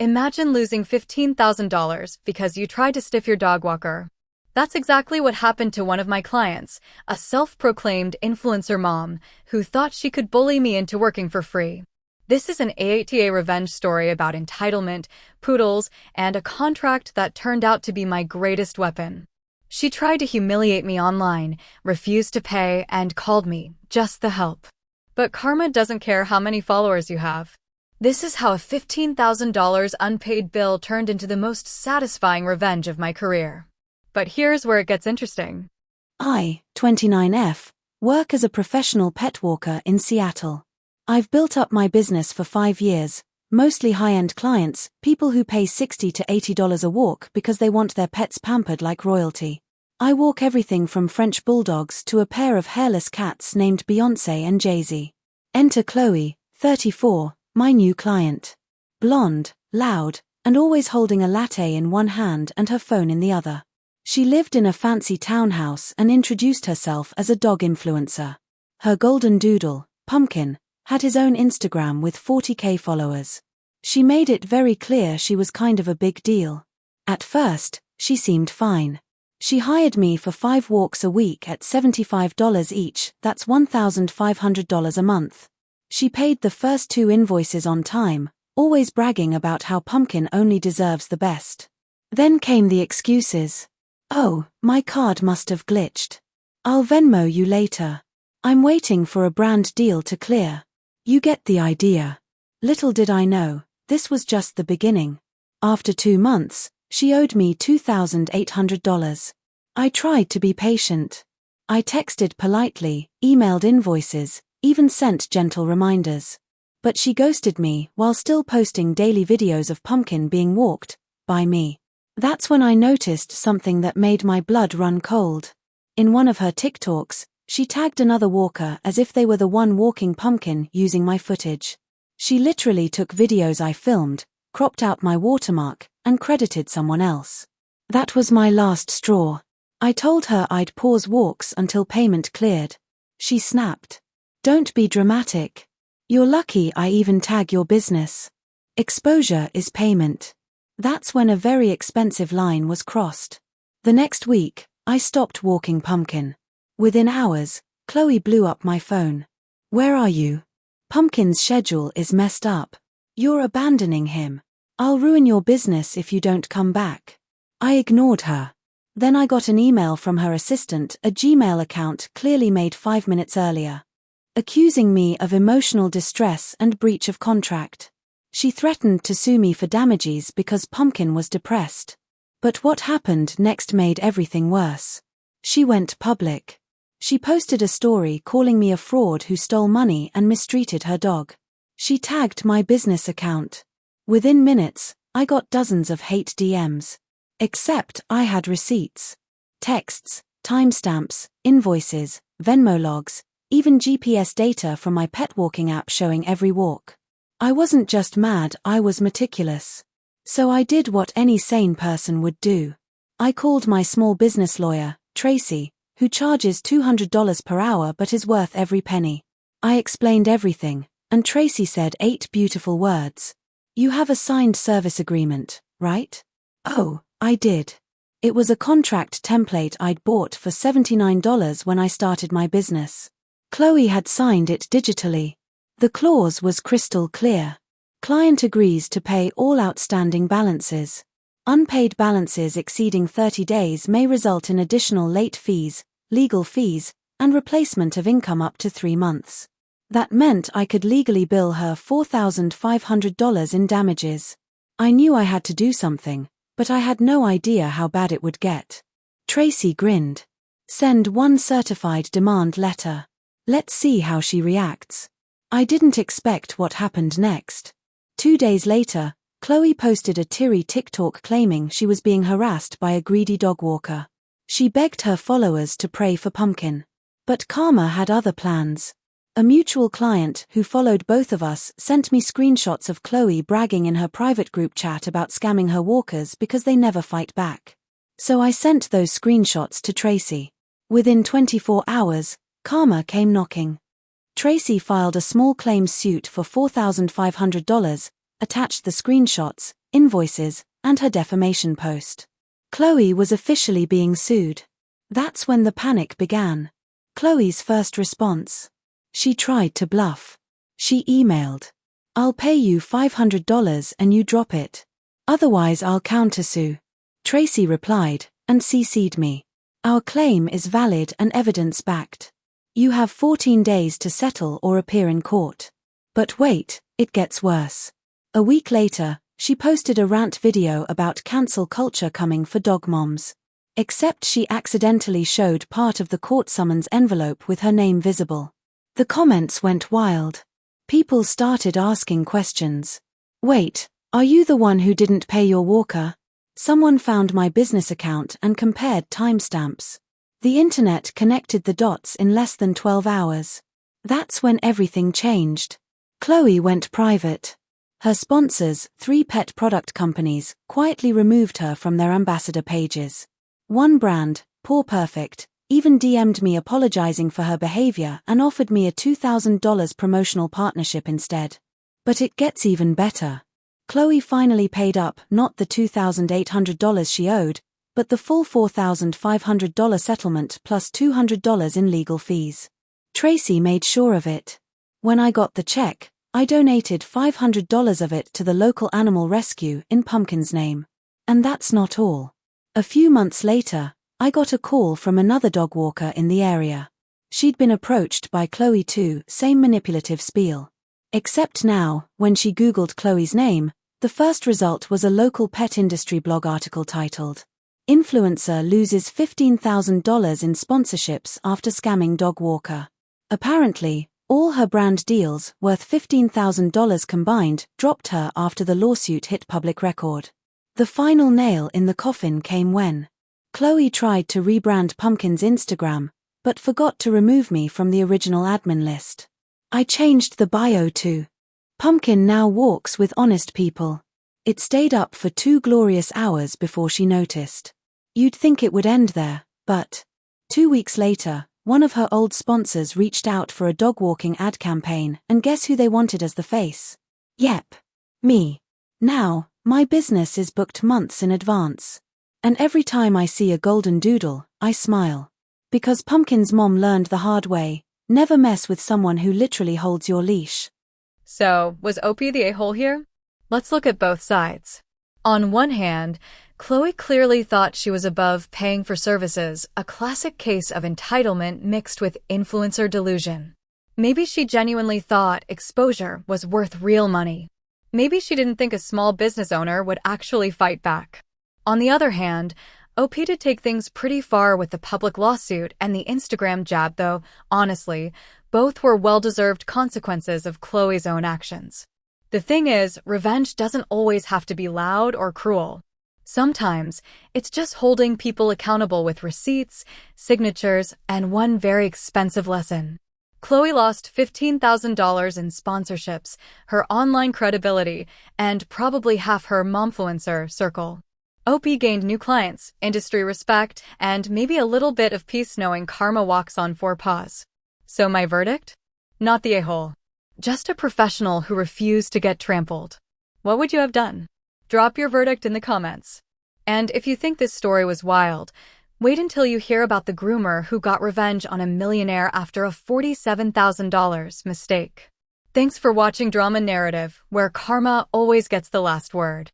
Imagine losing $15,000 because you tried to stiff your dog walker. That's exactly what happened to one of my clients, a self-proclaimed influencer mom who thought she could bully me into working for free. This is an AITA revenge story about entitlement, poodles, and a contract that turned out to be my greatest weapon. She tried to humiliate me online, refused to pay, and called me just the help. But karma doesn't care how many followers you have. This is how a $15,000 unpaid bill turned into the most satisfying revenge of my career. But here's where it gets interesting. I, 29F, work as a professional pet walker in Seattle. I've built up my business for 5 years, mostly high-end clients, people who pay $60 to $80 a walk because they want their pets pampered like royalty. I walk everything from French bulldogs to a pair of hairless cats named Beyoncé and Jay-Z. Enter Chloe, 34, my new client. Blonde, loud, and always holding a latte in one hand and her phone in the other. She lived in a fancy townhouse and introduced herself as a dog influencer. Her golden doodle, Pumpkin, had his own Instagram with 40K followers. She made it very clear she was kind of a big deal. At first, she seemed fine. She hired me for 5 walks a week at $75 each, that's $1,500 a month. She paid the first 2 invoices on time, always bragging about how Pumpkin only deserves the best. Then came the excuses. Oh, my card must have glitched. I'll Venmo you later. I'm waiting for a brand deal to clear. You get the idea. Little did I know, this was just the beginning. After 2 months, she owed me $2,800. I tried to be patient. I texted politely, emailed invoices, even sent gentle reminders. But she ghosted me while still posting daily videos of Pumpkin being walked by me. That's when I noticed something that made my blood run cold. In one of her TikToks, she tagged another walker as if they were the one walking Pumpkin using my footage. She literally took videos I filmed, cropped out my watermark, and credited someone else. That was my last straw. I told her I'd pause walks until payment cleared. She snapped. Don't be dramatic. You're lucky I even tag your business. Exposure is payment. That's when a very expensive line was crossed. The next week, I stopped walking Pumpkin. Within hours, Chloe blew up my phone. Where are you? Pumpkin's schedule is messed up. You're abandoning him. I'll ruin your business if you don't come back. I ignored her. Then I got an email from her assistant, a Gmail account clearly made 5 minutes earlier, accusing me of emotional distress and breach of contract. She threatened to sue me for damages because Pumpkin was depressed. But what happened next made everything worse. She went public. She posted a story calling me a fraud who stole money and mistreated her dog. She tagged my business account. Within minutes, I got dozens of hate DMs. Except I had receipts. Texts, timestamps, invoices, Venmo logs, even GPS data from my pet walking app showing every walk. I wasn't just mad, I was meticulous. So I did what any sane person would do. I called my small business lawyer, Tracy, who charges $200 per hour but is worth every penny. I explained everything, and Tracy said 8 beautiful words. You have a signed service agreement, right? Oh, I did. It was a contract template I'd bought for $79 when I started my business. Chloe had signed it digitally. The clause was crystal clear. Client agrees to pay all outstanding balances. Unpaid balances exceeding 30 days may result in additional late fees, legal fees, and replacement of income up to 3 months. That meant I could legally bill her $4,500 in damages. I knew I had to do something, but I had no idea how bad it would get. Tracy grinned. Send 1 certified demand letter. Let's see how she reacts. I didn't expect what happened next. 2 days later, Chloe posted a teary TikTok claiming she was being harassed by a greedy dog walker. She begged her followers to pray for Pumpkin. But karma had other plans. A mutual client who followed both of us sent me screenshots of Chloe bragging in her private group chat about scamming her walkers because they never fight back. So I sent those screenshots to Tracy. Within 24 hours, karma came knocking. Tracy filed a small claims suit for $4,500, attached the screenshots, invoices, and her defamation post. Chloe was officially being sued. That's when the panic began. Chloe's first response. She tried to bluff. She emailed, "I'll pay you $500 and you drop it. Otherwise I'll countersue." Tracy replied, and CC'd me. "Our claim is valid and evidence-backed. You have 14 days to settle or appear in court." But wait, it gets worse. A week later, she posted a rant video about cancel culture coming for dog moms. Except she accidentally showed part of the court summons envelope with her name visible. The comments went wild. People started asking questions. "Wait, are you the one who didn't pay your walker?" Someone found my business account and compared timestamps. The internet connected the dots in less than 12 hours. That's when everything changed. Chloe went private. Her sponsors, 3 pet product companies, quietly removed her from their ambassador pages. One brand, Paw Perfect, even DM'd me apologizing for her behavior and offered me a $2,000 promotional partnership instead. But it gets even better. Chloe finally paid up not the $2,800 she owed, but the full $4,500 settlement plus $200 in legal fees. Tracy made sure of it. When I got the check, I donated $500 of it to the local animal rescue in Pumpkin's name. And that's not all. A few months later, I got a call from another dog walker in the area. She'd been approached by Chloe too, same manipulative spiel. Except now, when she Googled Chloe's name, the first result was a local pet industry blog article titled, "Influencer Loses $15,000 in Sponsorships After Scamming Dog Walker." Apparently, all her brand deals, worth $15,000 combined, dropped her after the lawsuit hit public record. The final nail in the coffin came when Chloe tried to rebrand Pumpkin's Instagram, but forgot to remove me from the original admin list. I changed the bio to, "Pumpkin now walks with honest people." It stayed up for 2 glorious hours before she noticed. You'd think it would end there, but 2 weeks later, one of her old sponsors reached out for a dog walking ad campaign, and guess who they wanted as the face? Yep. Me. Now, my business is booked months in advance. And every time I see a golden doodle, I smile. Because Pumpkin's mom learned the hard way, never mess with someone who literally holds your leash. So, was OP the a-hole here? Let's look at both sides. On one hand, Chloe clearly thought she was above paying for services, a classic case of entitlement mixed with influencer delusion. Maybe she genuinely thought exposure was worth real money. Maybe she didn't think a small business owner would actually fight back. On the other hand, OP did take things pretty far with the public lawsuit and the Instagram jab, though, honestly, both were well-deserved consequences of Chloe's own actions. The thing is, revenge doesn't always have to be loud or cruel. Sometimes, it's just holding people accountable with receipts, signatures, and one very expensive lesson. Chloe lost $15,000 in sponsorships, her online credibility, and probably half her momfluencer circle. OP gained new clients, industry respect, and maybe a little bit of peace knowing karma walks on 4 paws. So my verdict? Not the a-hole. Just a professional who refused to get trampled. What would you have done? Drop your verdict in the comments. And if you think this story was wild, wait until you hear about the groomer who got revenge on a millionaire after a $47,000 mistake. Thanks for watching Drama Narrative, where karma always gets the last word.